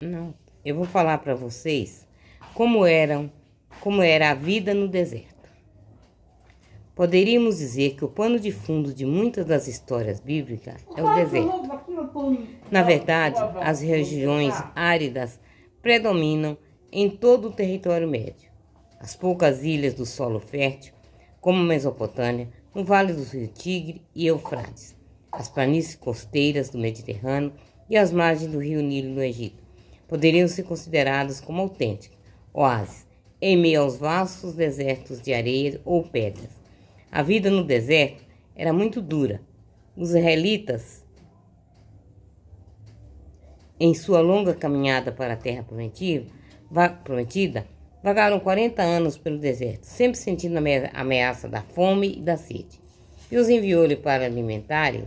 Não, eu vou falar para vocês como era a vida no deserto. Poderíamos dizer que o pano de fundo de muitas das histórias bíblicas é o deserto. Na verdade, as regiões áridas predominam em todo o território médio. As poucas ilhas do solo fértil, como Mesopotâmia, no Vale do Rio Tigre e Eufrates, as planícies costeiras do Mediterrâneo e as margens do rio Nilo no Egito, poderiam ser consideradas como autênticos oásis em meio aos vastos desertos de areia ou pedras. A vida no deserto era muito dura. Os israelitas, em sua longa caminhada para a terra prometida, vagaram 40 anos pelo deserto, sempre sentindo a ameaça da fome e da sede. Deus enviou-lhe para alimentarem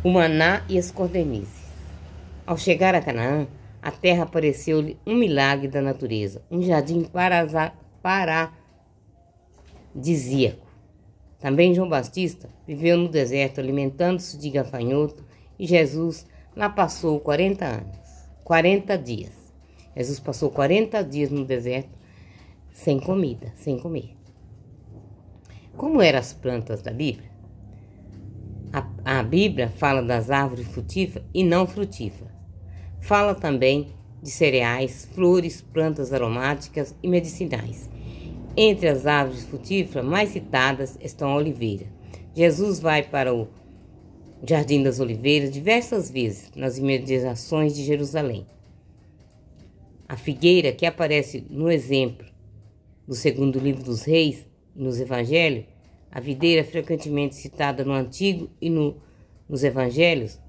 o maná e as codornizes. Ao chegar a Canaã, a terra pareceu-lhe um milagre da natureza, um jardim paradisíaco. Também João Batista viveu no deserto alimentando-se de gafanhoto e Jesus lá passou 40 dias. Jesus passou 40 dias no deserto sem comida, sem comer. Como eram as plantas da Bíblia? A Bíblia fala das árvores frutíferas e não frutíferas. Fala também de cereais, flores, plantas aromáticas e medicinais. Entre as árvores frutíferas mais citadas estão a oliveira. Jesus vai para o Jardim das Oliveiras diversas vezes nas imediações de Jerusalém. A figueira, que aparece no exemplo do segundo livro dos Reis e nos Evangelhos, a videira frequentemente citada no Antigo e nos Evangelhos,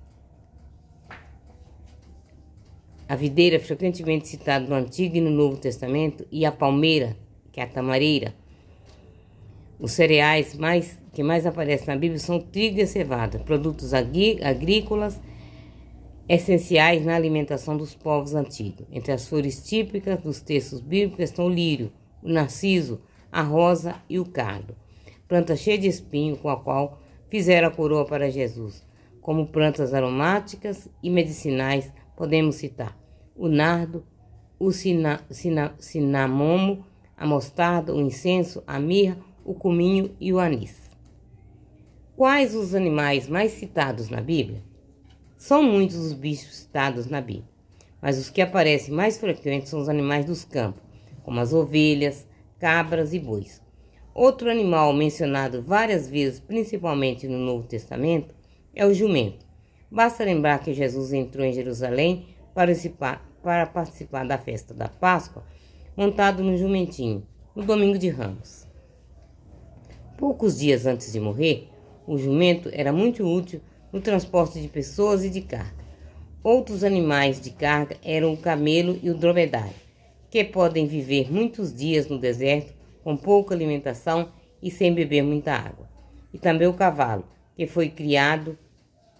a videira frequentemente citada no Antigo e no Novo Testamento, e a palmeira, que é a tamareira. Os cereais que mais aparecem na Bíblia são trigo e cevada, produtos agrícolas essenciais na alimentação dos povos antigos. Entre as flores típicas dos textos bíblicos estão o lírio, o narciso, a rosa e o cardo, planta cheia de espinho com a qual fizeram a coroa para Jesus. Como plantas aromáticas e medicinais, podemos citar o nardo, o cinamomo, a mostarda, o incenso, a mirra, o cominho e o anis. Quais os animais mais citados na Bíblia? São muitos os bichos citados na Bíblia, mas os que aparecem mais frequentes são os animais dos campos, como as ovelhas, cabras e bois. Outro animal mencionado várias vezes, principalmente no Novo Testamento, é o jumento. Basta lembrar que Jesus entrou em Jerusalém para participar da festa da Páscoa, montado no jumentinho, no domingo de Ramos. Poucos dias antes de morrer, o jumento era muito útil no transporte de pessoas e de carga. Outros animais de carga eram o camelo e o dromedário, que podem viver muitos dias no deserto com pouca alimentação e sem beber muita água. E também o cavalo, que foi criado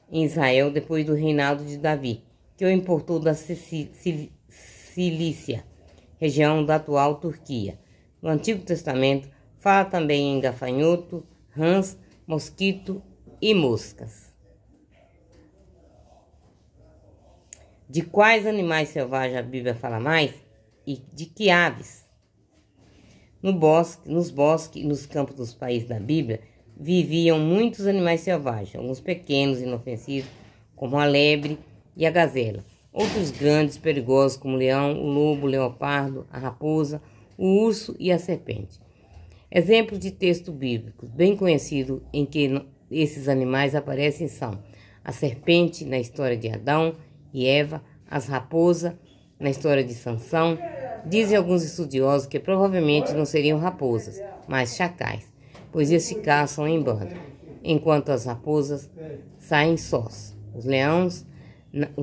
em Israel depois do reinado de Davi, que o importou da Cilícia, região da atual Turquia. No Antigo Testamento, fala também em gafanhoto, rãs, mosquito e moscas. De quais animais selvagens a Bíblia fala mais? E de que aves? Nos bosques e nos campos dos países da Bíblia viviam muitos animais selvagens, alguns pequenos e inofensivos, como a lebre e a gazela. Outros grandes, perigosos, como o leão, o lobo, o leopardo, a raposa, o urso e a serpente. Exemplos de texto bíblico bem conhecidos em que esses animais aparecem são a serpente na história de Adão e Eva, as raposas na história de Sansão. Dizem alguns estudiosos que provavelmente não seriam raposas, mas chacais, pois eles se caçam em bando, enquanto as raposas saem sós. Os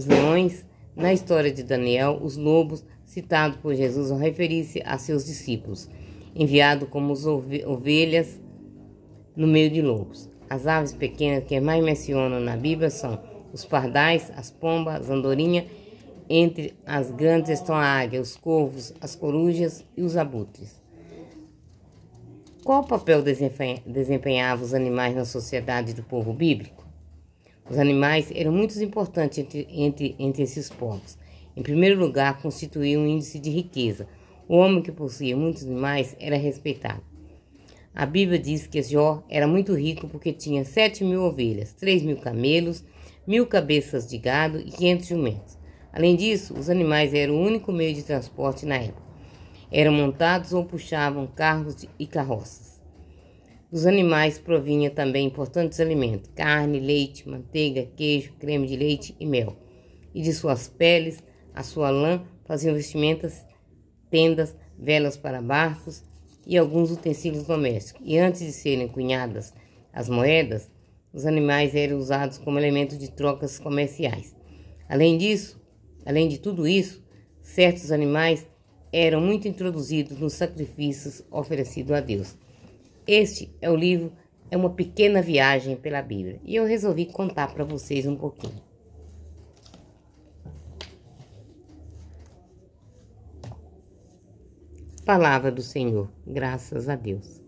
leões, na história de Daniel, os lobos, citados por Jesus ao referir-se a seus discípulos, enviado como ovelhas no meio de lobos. As aves pequenas que mais mencionam na Bíblia são os pardais, as pombas, as andorinhas. Entre as grandes estão a águia, os corvos, as corujas e os abutres. Qual papel desempenhavam os animais na sociedade do povo bíblico? Os animais eram muito importantes entre esses povos. Em primeiro lugar, constituía um índice de riqueza. O homem que possuía muitos animais era respeitado. A Bíblia diz que Jó era muito rico porque tinha 7.000 ovelhas, 3.000 camelos, 1.000 cabeças de gado e 500 jumentos. Além disso, os animais eram o único meio de transporte na época. Eram montados ou puxavam carros e carroças. Dos animais provinha também importantes alimentos: carne, leite, manteiga, queijo, creme de leite e mel. E de suas peles, a sua lã, faziam vestimentas, tendas, velas para barcos e alguns utensílios domésticos. E antes de serem cunhadas as moedas, os animais eram usados como elemento de trocas comerciais. Além de tudo isso, certos animais eram muito introduzidos nos sacrifícios oferecidos a Deus. Este é o livro, é uma pequena viagem pela Bíblia, e eu resolvi contar para vocês um pouquinho. Palavra do Senhor, graças a Deus.